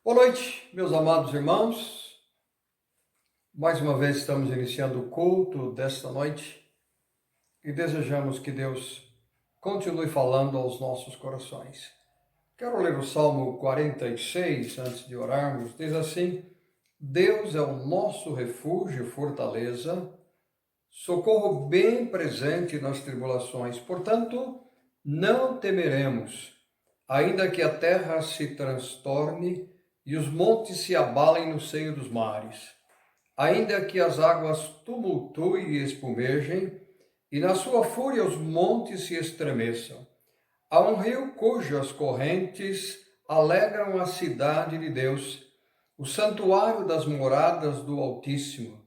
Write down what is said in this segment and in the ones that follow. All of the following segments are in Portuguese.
Boa noite, meus amados irmãos. Mais uma vez estamos iniciando o culto desta noite e desejamos que Deus continue falando aos nossos corações. Quero ler o Salmo 46 antes de orarmos. Diz assim: Deus é o nosso refúgio e fortaleza, socorro bem presente nas tribulações. Portanto, não temeremos, ainda que a terra se transtorne e os montes se abalem no seio dos mares, ainda que as águas tumultuem e espumejem, e na sua fúria os montes se estremeçam. Há um rio cujas correntes alegram a cidade de Deus, o santuário das moradas do Altíssimo.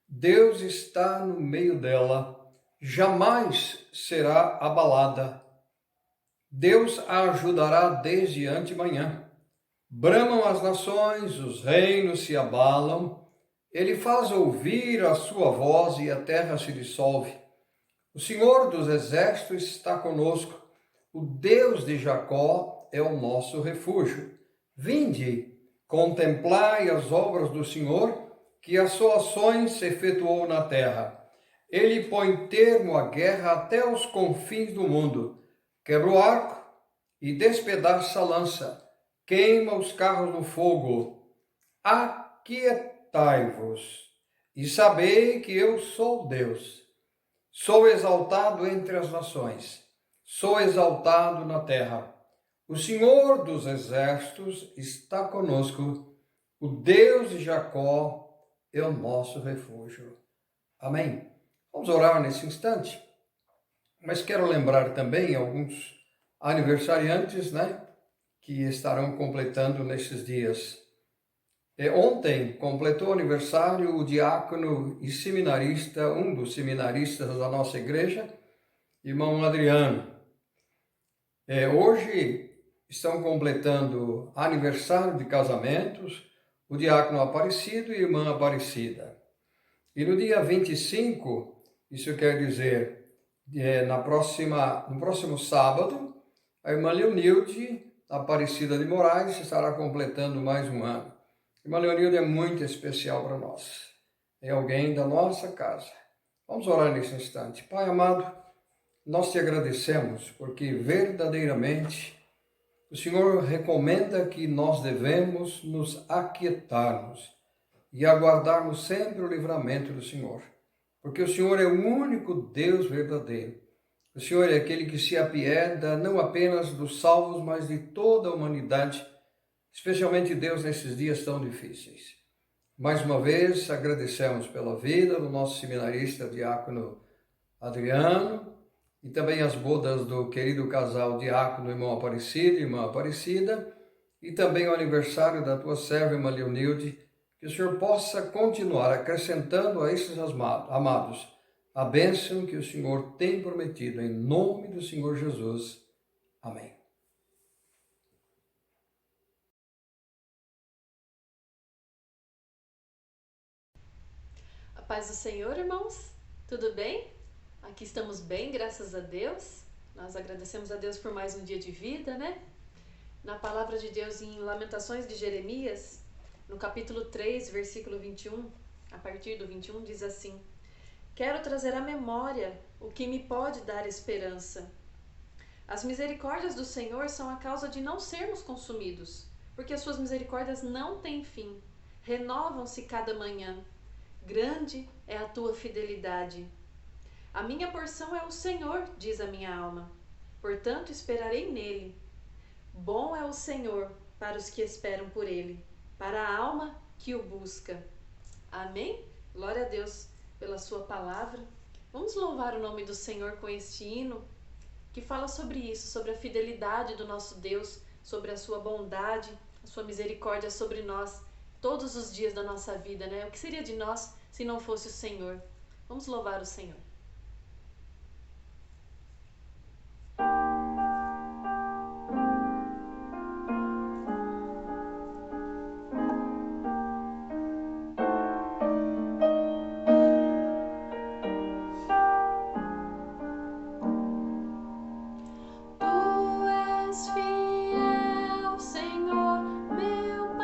Deus está no meio dela, jamais será abalada. Deus a ajudará desde antemanhã. Bramam as nações, os reinos se abalam, ele faz ouvir a sua voz e a terra se dissolve. O Senhor dos exércitos está conosco, o Deus de Jacó é o nosso refúgio. Vinde, contemplai as obras do Senhor, que assolações se efetuou na terra. Ele põe termo à guerra até os confins do mundo, quebra o arco e despedaça a lança, queima os carros no fogo. Aquietai-vos e sabei que eu sou Deus. Sou exaltado entre as nações, sou exaltado na terra. O Senhor dos exércitos está conosco, o Deus de Jacó é o nosso refúgio. Amém. Vamos orar nesse instante, mas quero lembrar também alguns aniversariantes, que estarão completando nesses dias. Ontem completou aniversário o diácono e seminarista, um dos seminaristas da nossa igreja, irmão Adriano. Hoje estão completando aniversário de casamentos o diácono Aparecido e irmã Aparecida. E no dia 25, isso quer dizer, no próximo sábado, a irmã Leonilde Aparecida de Moraes estará completando mais um ano. A irmã Leonilde é muito especial para nós. É alguém da nossa casa. Vamos orar nesse instante. Pai amado, nós te agradecemos porque verdadeiramente o Senhor recomenda que nós devemos nos aquietarmos e aguardarmos sempre o livramento do Senhor. Porque o Senhor é o único Deus verdadeiro. O Senhor é aquele que se apieda não apenas dos salvos, mas de toda a humanidade, especialmente Deus nesses dias tão difíceis. Mais uma vez, agradecemos pela vida do nosso seminarista diácono Adriano e também as bodas do querido casal diácono irmão Aparecido e irmã Aparecida e também o aniversário da tua serva irmã Leonilde, que o Senhor possa continuar acrescentando a esses amados a bênção que o Senhor tem prometido, em nome do Senhor Jesus. Amém. A paz do Senhor, irmãos. Tudo bem? Aqui estamos bem, graças a Deus. Nós agradecemos a Deus por mais um dia de vida, né? Na palavra de Deus em Lamentações de Jeremias, no capítulo 3, versículo 21, a partir do 21, diz assim: Quero trazer à memória o que me pode dar esperança. As misericórdias do Senhor são a causa de não sermos consumidos, porque as suas misericórdias não têm fim. Renovam-se cada manhã. Grande é a tua fidelidade. A minha porção é o Senhor, diz a minha alma. Portanto, esperarei nele. Bom é o Senhor para os que esperam por ele, para a alma que o busca. Amém? Glória a Deus pela sua palavra. Vamos louvar o nome do Senhor com este hino que fala sobre isso, sobre a fidelidade do nosso Deus, sobre a sua bondade, a sua misericórdia sobre nós, todos os dias da nossa vida, né? O que seria de nós se não fosse o Senhor? Vamos louvar o Senhor. Tu és fiel, Senhor, meu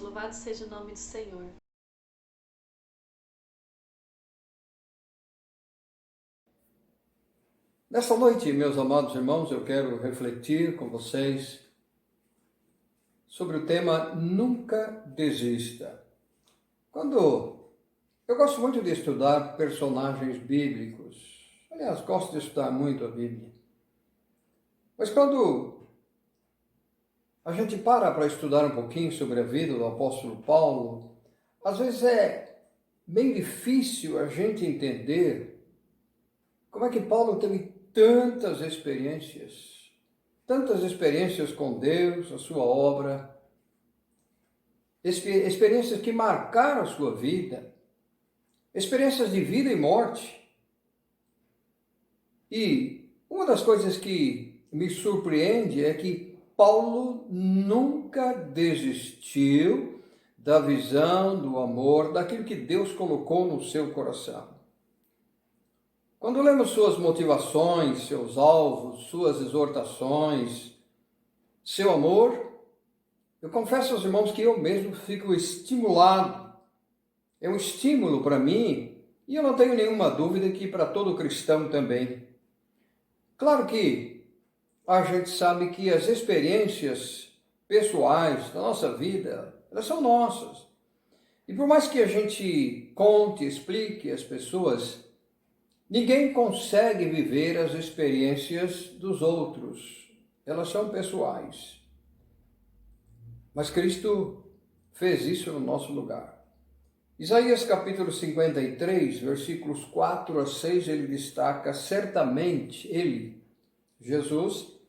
Louvado seja o nome do Senhor. Nessa noite, meus amados irmãos, eu quero refletir com vocês sobre o tema Nunca Desista. Eu gosto muito de estudar personagens bíblicos, aliás, gosto de estudar muito a Bíblia, mas quando a gente para estudar um pouquinho sobre a vida do apóstolo Paulo, às vezes é bem difícil a gente entender como é que Paulo teve tantas experiências com Deus, a sua obra, experiências que marcaram a sua vida, experiências de vida e morte. E uma das coisas que me surpreende é que Paulo nunca desistiu da visão, do amor, daquilo que Deus colocou no seu coração. Quando lemos suas motivações, seus alvos, suas exortações, seu amor, eu confesso aos irmãos que eu mesmo fico estimulado. É um estímulo para mim e eu não tenho nenhuma dúvida que para todo cristão também. Claro que a gente sabe que as experiências pessoais da nossa vida, elas são nossas. E por mais que a gente conte, explique às pessoas, ninguém consegue viver as experiências dos outros. Elas são pessoais. Mas Cristo fez isso no nosso lugar. Isaías capítulo 53, versículos 4 a 6, ele destaca: certamente ele, Jesus,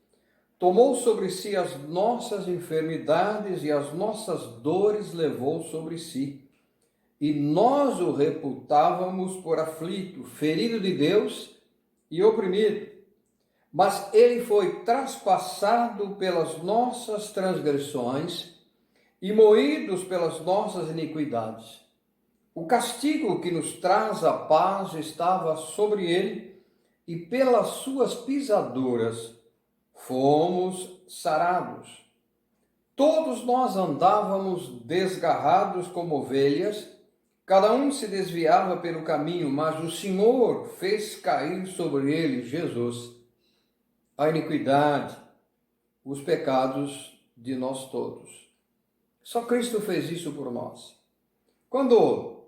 tomou sobre si as nossas enfermidades e as nossas dores levou sobre si. E nós o reputávamos por aflito, ferido de Deus e oprimido. Mas ele foi traspassado pelas nossas transgressões e moídos pelas nossas iniquidades. O castigo que nos traz a paz estava sobre ele, e pelas suas pisaduras fomos sarados. Todos nós andávamos desgarrados como ovelhas, cada um se desviava pelo caminho, mas o Senhor fez cair sobre ele, Jesus, a iniquidade, os pecados de nós todos. Só Cristo fez isso por nós. Quando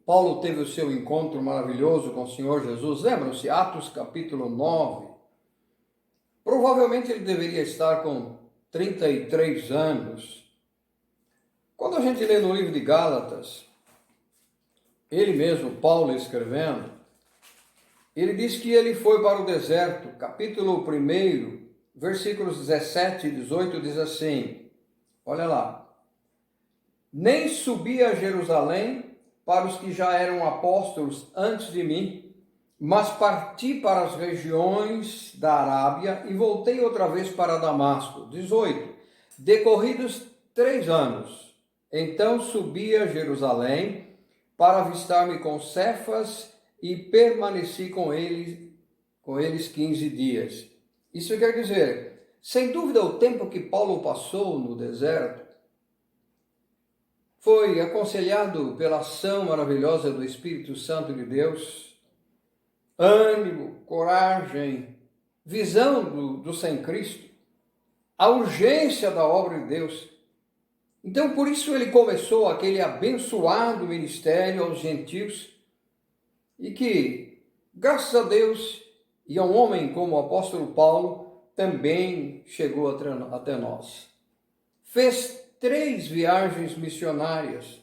Paulo teve o seu encontro maravilhoso com o Senhor Jesus, lembram-se, Atos capítulo 9, provavelmente ele deveria estar com 33 anos. Quando a gente lê no livro de Gálatas, ele mesmo, Paulo escrevendo, ele diz que ele foi para o deserto, capítulo 1, versículos 17 e 18, diz assim, olha lá: nem subi a Jerusalém para os que já eram apóstolos antes de mim, mas parti para as regiões da Arábia e voltei outra vez para Damasco. 18. Decorridos 3 anos, então subi a Jerusalém para avistar-me com Cefas e permaneci com eles 15 dias. Isso quer dizer, sem dúvida, o tempo que Paulo passou no deserto foi aconselhado pela ação maravilhosa do Espírito Santo de Deus, ânimo, coragem, visão do sem Cristo, a urgência da obra de Deus. Então, por isso ele começou aquele abençoado ministério aos gentios e que, graças a Deus e a um homem como o apóstolo Paulo, também chegou até nós. Fez 3 viagens missionárias.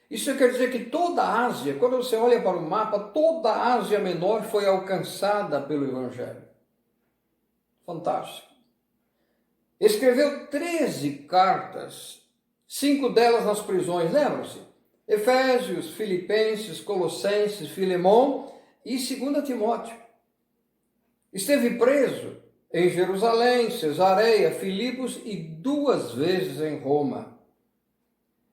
Isso quer dizer que toda a Ásia, quando você olha para o mapa, toda a Ásia Menor foi alcançada pelo Evangelho. Fantástico. Escreveu 13 cartas, 5 delas nas prisões, lembram-se? Efésios, Filipenses, Colossenses, Filemão e 2 Timóteo. Esteve preso em Jerusalém, Cesareia, Filipos e 2 vezes em Roma.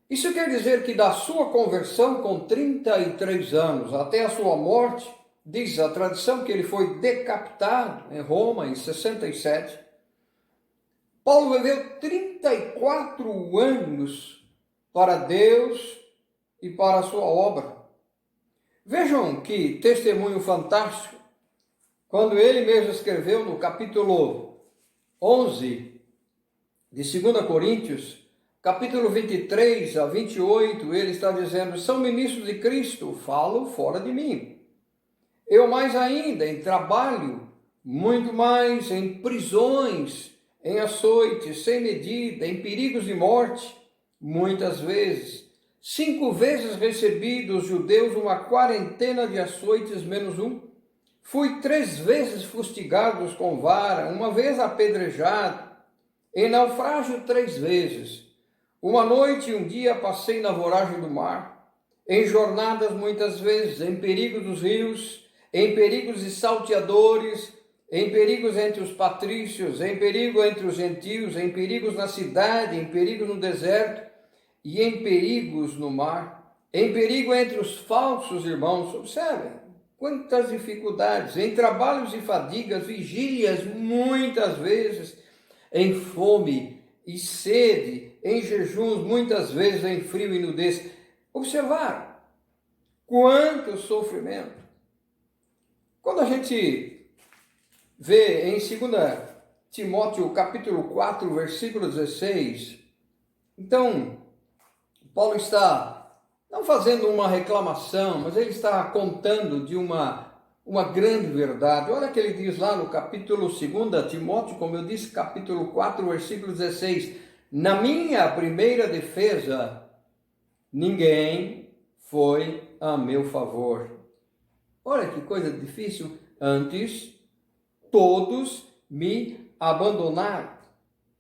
Isso quer dizer que da sua conversão com 33 anos até a sua morte, diz a tradição que ele foi decapitado em Roma em 67, Paulo viveu 34 anos para Deus e para a sua obra. Vejam que testemunho fantástico, quando ele mesmo escreveu no capítulo 11 de 2 Coríntios, capítulo 23 a 28, ele está dizendo: são ministros de Cristo, falo fora de mim. Eu mais ainda, em trabalho, muito mais, em prisões, em açoites, sem medida, em perigos de morte, muitas vezes. 5 vezes recebi dos judeus uma quarentena de açoites menos um. Fui 3 vezes fustigado com vara, uma vez apedrejado, em naufrágio 3 vezes. Uma noite e um dia passei na voragem do mar, em jornadas muitas vezes, em perigo dos rios, em perigos de salteadores, em perigos entre os patrícios, em perigo entre os gentios, em perigos na cidade, em perigo no deserto e em perigos no mar, em perigo entre os falsos irmãos. Observem quantas dificuldades, em trabalhos e fadigas, vigílias muitas vezes, em fome e sede, em jejuns muitas vezes, em frio e nudez. Observar quanto sofrimento. Quando a gente vê em 2 Timóteo capítulo 4, versículo 16, então Paulo está não fazendo uma reclamação, mas ele está contando de uma grande verdade. Olha o que ele diz lá no capítulo 2 Timóteo, como eu disse, capítulo 4, versículo 16. Na minha primeira defesa, ninguém foi a meu favor. Olha que coisa difícil. Antes, todos me abandonaram.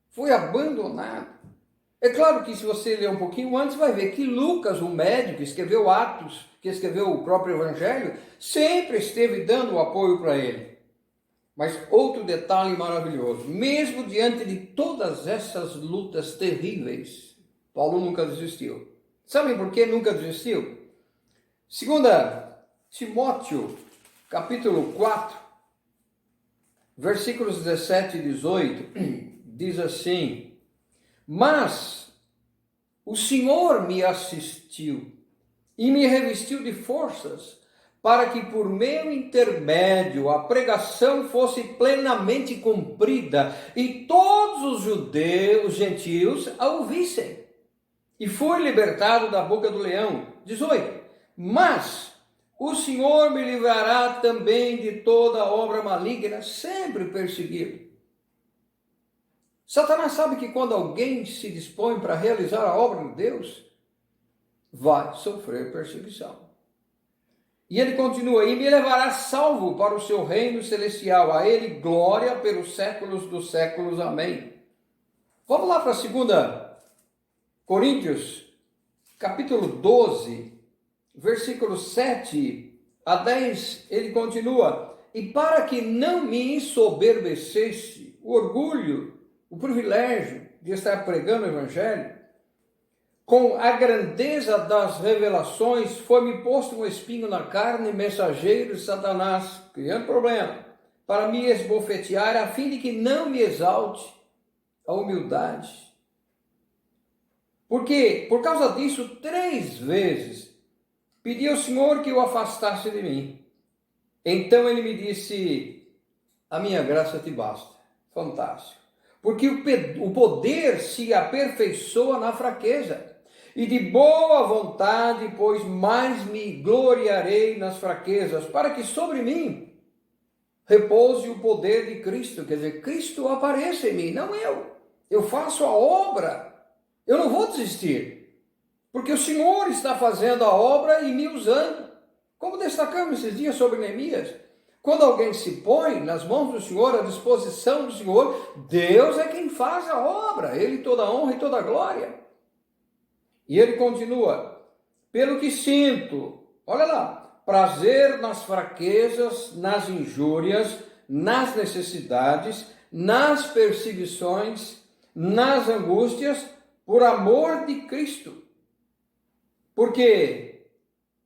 Fui abandonado. É claro que se você ler um pouquinho antes, vai ver que Lucas, o médico que escreveu Atos, que escreveu o próprio Evangelho, sempre esteve dando o apoio para ele. Mas outro detalhe maravilhoso, mesmo diante de todas essas lutas terríveis, Paulo nunca desistiu. Sabem por que nunca desistiu? 2 Timóteo, capítulo 4, versículos 17 e 18, diz assim: mas o Senhor me assistiu e me revestiu de forças, para que por meu intermédio a pregação fosse plenamente cumprida e todos os judeus, gentios, a ouvissem. E fui libertado da boca do leão. 18. Mas o Senhor me livrará também de toda obra maligna, sempre perseguido. Satanás sabe que quando alguém se dispõe para realizar a obra de Deus, vai sofrer perseguição. E ele continua: e me levará salvo para o seu reino celestial, a ele glória pelos séculos dos séculos. Amém. Vamos lá para 2 Coríntios, capítulo 12, versículos 7 a 10, ele continua: e para que não me ensoberbecesse o orgulho, o privilégio de estar pregando o Evangelho, com a grandeza das revelações, foi-me posto um espinho na carne, mensageiro de Satanás, criando problema, para me esbofetear, a fim de que não me exalte a humildade. Porque, por causa disso, 3 vezes pedi ao Senhor que o afastasse de mim. Então ele me disse: a minha graça te basta. Fantástico. Porque o poder se aperfeiçoa na fraqueza. E de boa vontade, pois mais me gloriarei nas fraquezas, para que sobre mim repouse o poder de Cristo. Quer dizer, Cristo apareça em mim, não eu. Eu faço a obra. Eu não vou desistir, porque o Senhor está fazendo a obra e me usando. Como destacamos esses dias sobre Neemias, quando alguém se põe nas mãos do Senhor, à disposição do Senhor, Deus é quem faz a obra, Ele toda a honra e toda a glória. E ele continua: pelo que sinto, olha lá, prazer nas fraquezas, nas injúrias, nas necessidades, nas perseguições, nas angústias, por amor de Cristo. Porque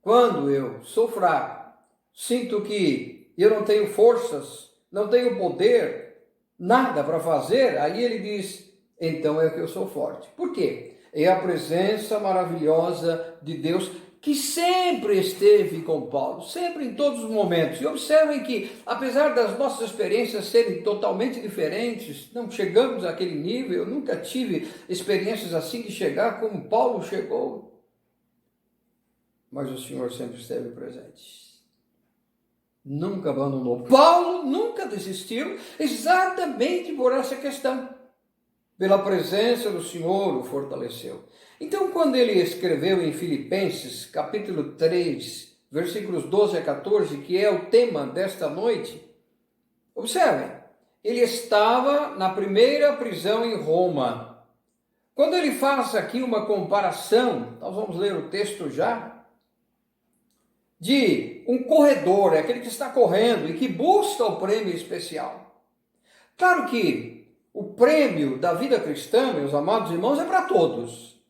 quando eu sou fraco, sinto que eu não tenho forças, não tenho poder, nada para fazer, aí ele diz: então é que eu sou forte. Por quê? é a presença maravilhosa de Deus que sempre esteve com Paulo, sempre em todos os momentos. E observem que, apesar das nossas experiências serem totalmente diferentes, não chegamos àquele nível, eu nunca tive experiências assim de chegar como Paulo chegou. Mas o Senhor sempre esteve presente. Nunca abandonou. Paulo nunca desistiu, exatamente por essa questão. Pela presença do Senhor o fortaleceu. Então, quando ele escreveu em Filipenses, capítulo 3, versículos 12 a 14, que é o tema desta noite, observem, ele estava na primeira prisão em Roma. Quando ele faz aqui uma comparação, nós vamos ler o texto já, de um corredor, é aquele que está correndo e que busca o prêmio especial. Claro que o prêmio da vida cristã, meus amados irmãos, é para todos.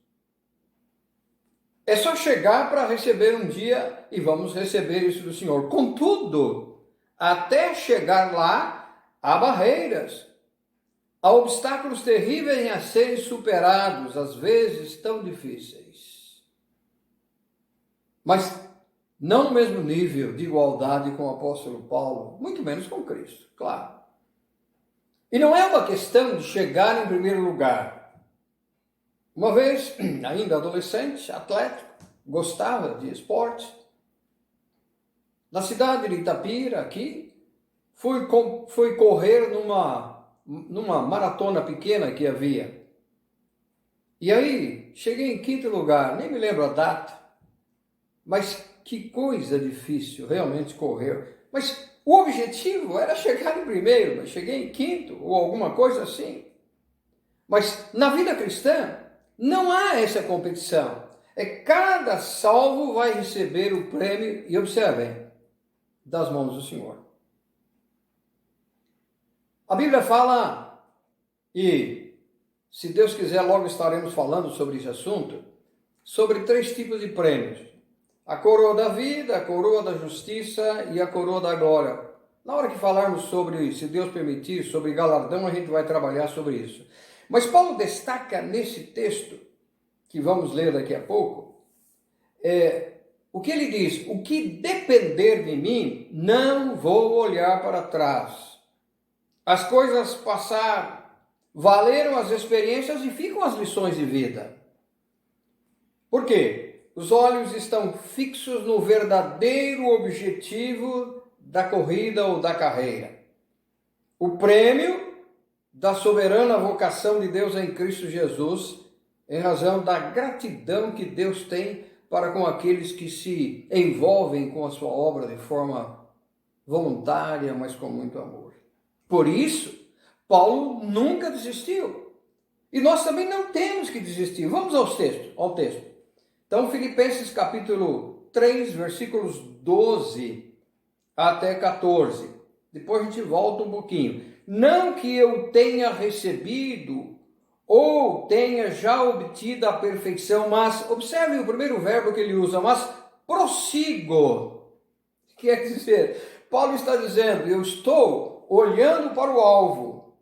É só chegar para receber um dia e vamos receber isso do Senhor. Contudo, até chegar lá, há barreiras, há obstáculos terríveis a serem superados, às vezes tão difíceis. Mas não no mesmo nível de igualdade com o apóstolo Paulo, muito menos com Cristo, claro. E não é uma questão de chegar em primeiro lugar. Uma vez, ainda adolescente, atlético, gostava de esporte. Na cidade de Itapira, aqui, fui correr numa maratona pequena que havia. E aí, cheguei em quinto lugar, nem me lembro a data. Mas que coisa difícil realmente correr. Mas o objetivo era chegar em primeiro, mas cheguei em quinto, ou alguma coisa assim. Mas na vida cristã, não há essa competição. Cada salvo vai receber o prêmio, e observem, das mãos do Senhor. A Bíblia fala, e se Deus quiser logo estaremos falando sobre esse assunto, sobre 3 tipos de prêmios. A coroa da vida, a coroa da justiça e a coroa da glória. Na hora que falarmos sobre, se Deus permitir, sobre galardão, a gente vai trabalhar sobre isso. Mas Paulo destaca nesse texto, que vamos ler daqui a pouco, o que ele diz: o que depender de mim, não vou olhar para trás. As coisas passaram, valeram as experiências e ficam as lições de vida. Por quê? Os olhos estão fixos no verdadeiro objetivo da corrida ou da carreira. O prêmio da soberana vocação de Deus em Cristo Jesus, em razão da gratidão que Deus tem para com aqueles que se envolvem com a sua obra de forma voluntária, mas com muito amor. Por isso, Paulo nunca desistiu. E nós também não temos que desistir. Vamos ao texto. Então, Filipenses capítulo 3, versículos 12 até 14. Depois a gente volta um pouquinho. Não que eu tenha recebido ou tenha já obtido a perfeição, mas, observe o primeiro verbo que ele usa, mas prossigo. Quer dizer, Paulo está dizendo, eu estou olhando para o alvo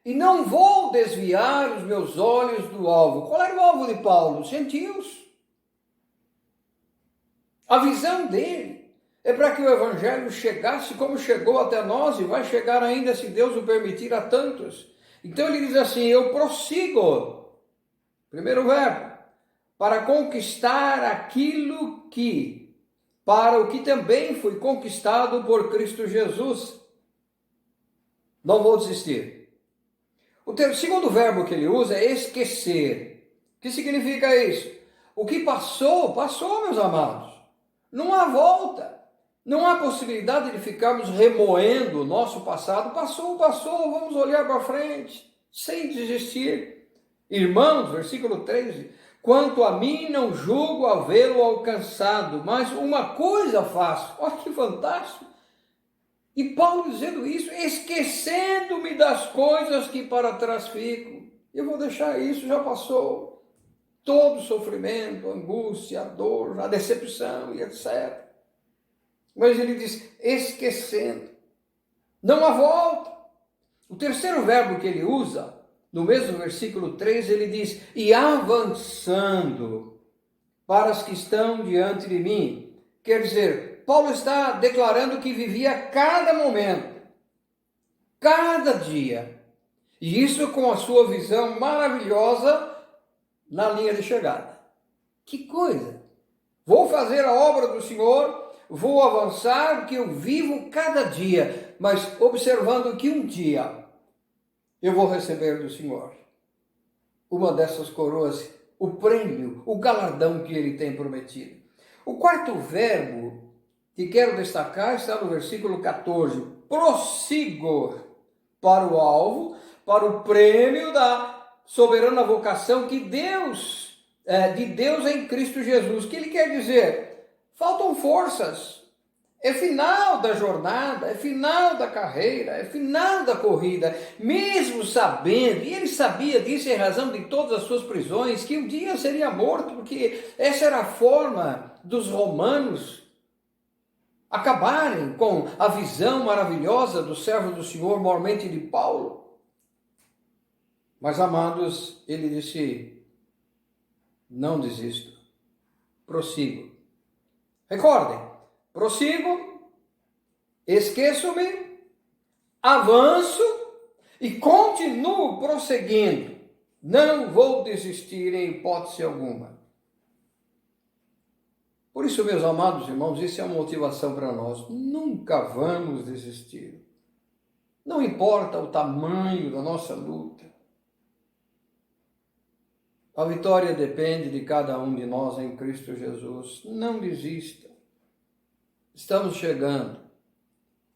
e não vou desviar os meus olhos do alvo. Qual era o alvo de Paulo? Os gentios. A visão dele é para que o evangelho chegasse como chegou até nós e vai chegar ainda, se Deus o permitir, a tantos. Então ele diz assim, eu prossigo, primeiro verbo, para conquistar aquilo para o que também foi conquistado por Cristo Jesus. Não vou desistir. O segundo verbo que ele usa é esquecer. O que significa isso? O que passou, passou, meus amados. Não há volta, não há possibilidade de ficarmos remoendo o nosso passado. Passou, vamos olhar para frente, sem desistir. Irmãos, versículo 13, quanto a mim não julgo havê-lo alcançado, mas uma coisa faço. Olha que fantástico. E Paulo dizendo isso, esquecendo-me das coisas que para trás ficam. Eu vou deixar isso, já passou. Todo sofrimento, a angústia, a dor, a decepção e etc. Mas ele diz, esquecendo. Não há volta. O terceiro verbo que ele usa no mesmo versículo 3, ele diz: e avançando para as que estão diante de mim. Quer dizer, Paulo está declarando que vivia cada momento, cada dia, e isso com a sua visão maravilhosa na linha de chegada. Que coisa! Vou fazer a obra do Senhor, vou avançar, que eu vivo cada dia, mas observando que um dia eu vou receber do Senhor uma dessas coroas, o prêmio, o galardão que ele tem prometido. O quarto verbo que quero destacar está no versículo 14. Prossigo para o alvo, para o prêmio da soberana vocação que de Deus em Cristo Jesus. O que ele quer dizer? Faltam forças. É final da jornada, é final da carreira, é final da corrida, mesmo sabendo, e ele sabia disso em razão de todas as suas prisões, que um dia seria morto, porque essa era a forma dos romanos acabarem com a visão maravilhosa do servo do Senhor, mormente de Paulo. Mas, amados, ele disse: não desisto, prossigo. Recordem, prossigo, esqueço-me, avanço e continuo prosseguindo. Não vou desistir em hipótese alguma. Por isso, meus amados irmãos, isso é uma motivação para nós. Nunca vamos desistir. Não importa o tamanho da nossa luta. A vitória depende de cada um de nós em Cristo Jesus. Não desista. Estamos chegando.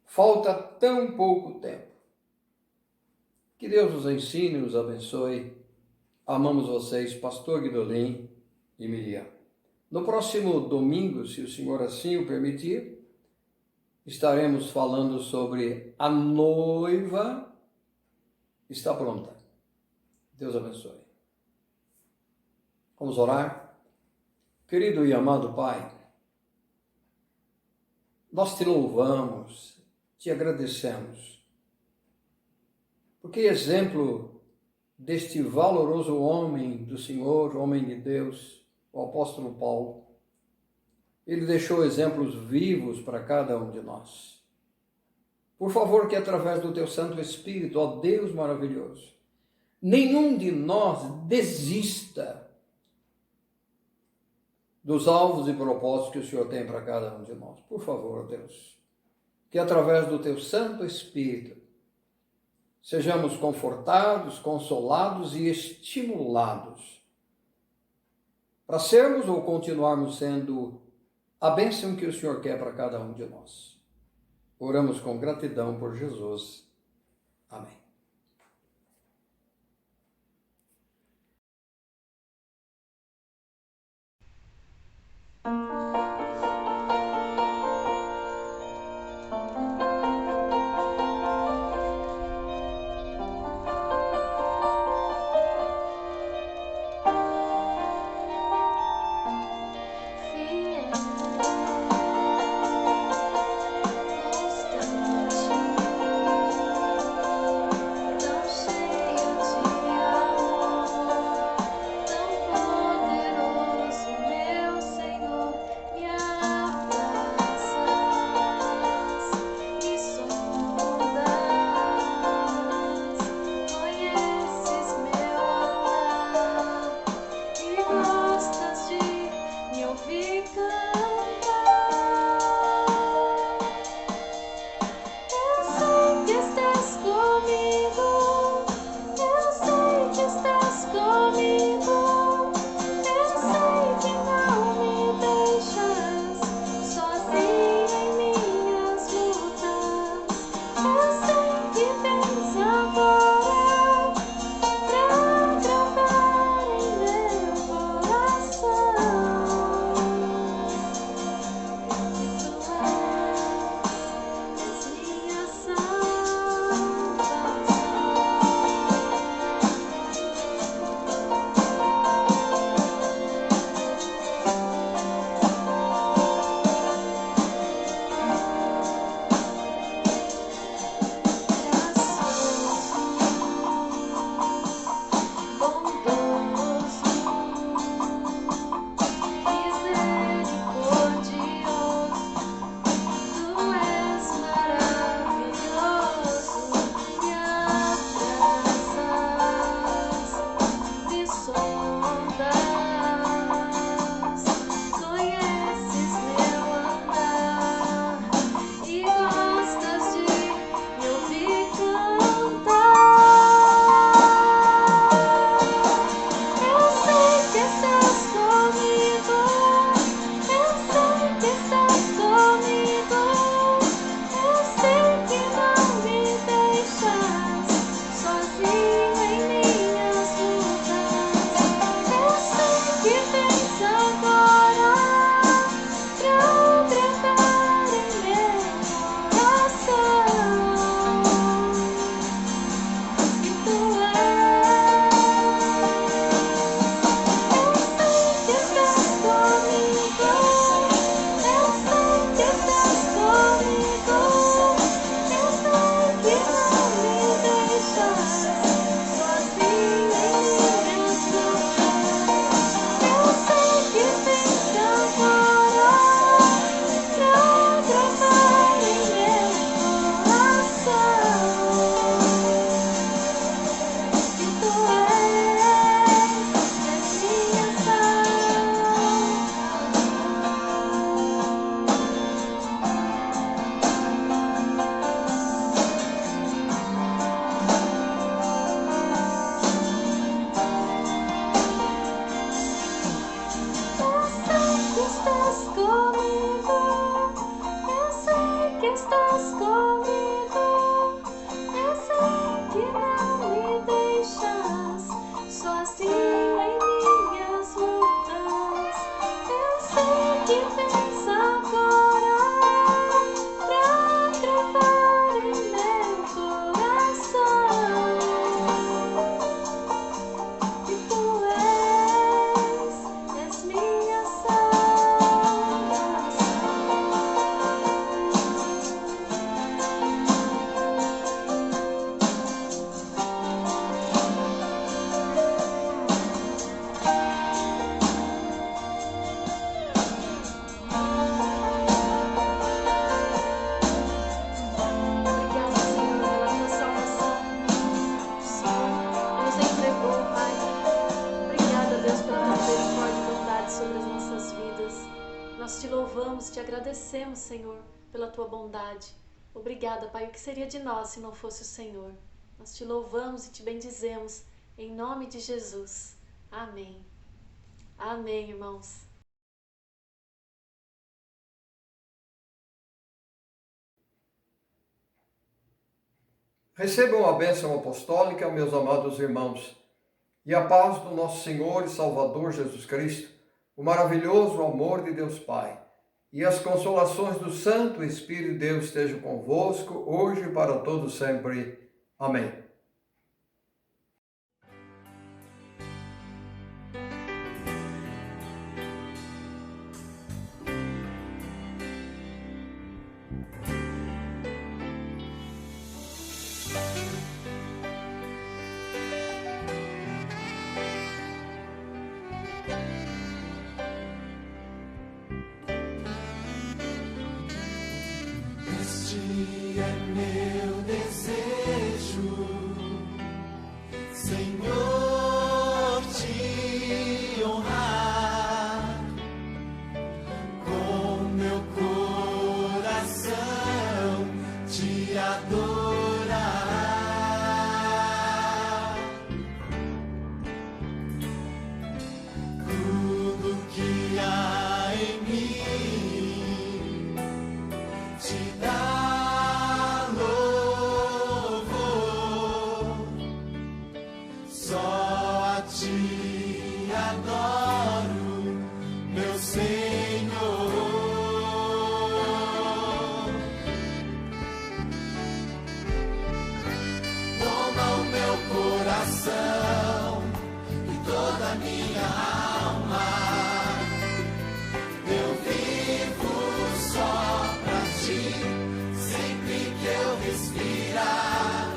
Falta tão pouco tempo. Que Deus nos ensine e nos abençoe. Amamos vocês, Pastor Guidolin e Miriam. No próximo domingo, se o Senhor assim o permitir, estaremos falando sobre a noiva está pronta. Deus abençoe. Vamos orar? Querido e amado Pai, nós te louvamos, te agradecemos, porque exemplo deste valoroso homem do Senhor, homem de Deus, o apóstolo Paulo, ele deixou exemplos vivos para cada um de nós. Por favor, que através do teu Santo Espírito, ó Deus maravilhoso, nenhum de nós desista dos alvos e propósitos que o Senhor tem para cada um de nós. Por favor, Deus, que através do teu Santo Espírito sejamos confortados, consolados e estimulados para sermos ou continuarmos sendo a bênção que o Senhor quer para cada um de nós. Oramos com gratidão por Jesus. Amém. agradecemos, Senhor, pela Tua bondade. Obrigada, Pai. O que seria de nós se não fosse o Senhor? Nós Te louvamos e Te bendizemos, em nome de Jesus. Amém. Amém, irmãos. Recebam a bênção apostólica, meus amados irmãos, e a paz do nosso Senhor e Salvador Jesus Cristo, o maravilhoso amor de Deus Pai, e as consolações do Santo Espírito de Deus estejam convosco, hoje e para todos sempre. Amém. Este é meu desejo, Senhor, te honrar com meu coração, te adorar. Tudo que há em mim te dá louvor, só a ti adoro, meu Senhor. Toma o meu coração e toda a minha alma, eu vivo só pra ti, sempre que eu respirar,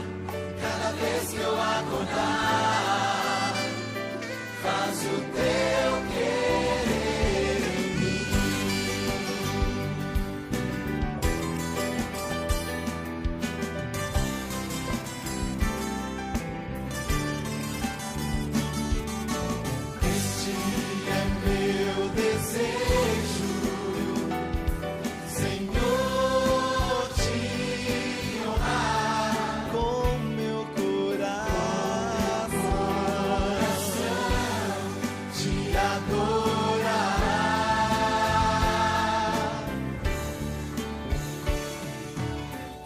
cada vez que eu acordar, faz o teu querer em mim. Este é meu desejo, Senhor, te honrar com meu coração, te adorar.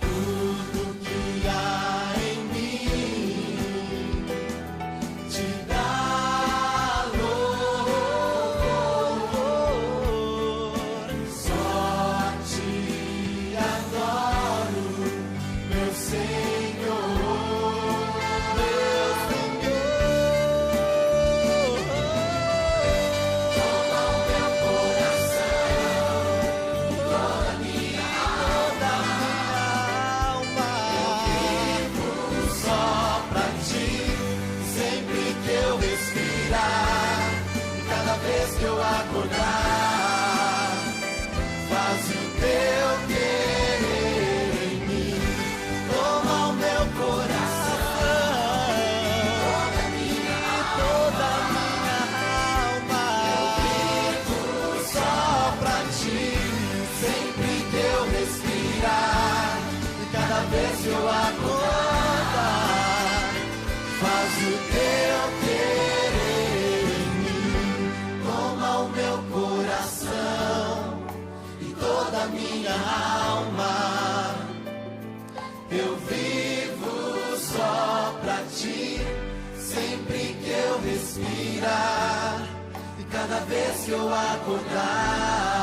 Tudo que há em mim te dá louvor, só a ti adoro, meu Senhor, meu Senhor. Toma o meu coração, toda a minha alma, eu vivo só pra ti, sempre que eu respirar, e cada vez que eu acordar, faz o teu querer em mim. Toma o meu coração, toda a minha alma, eu vivo só pra ti, sempre que eu respirar, e cada vez que eu acordar, faz o teu querer em mim. Toma o meu coração e toda a minha alma, eu vivo só pra ti, sempre que eu respirar, e cada vez que eu acordar,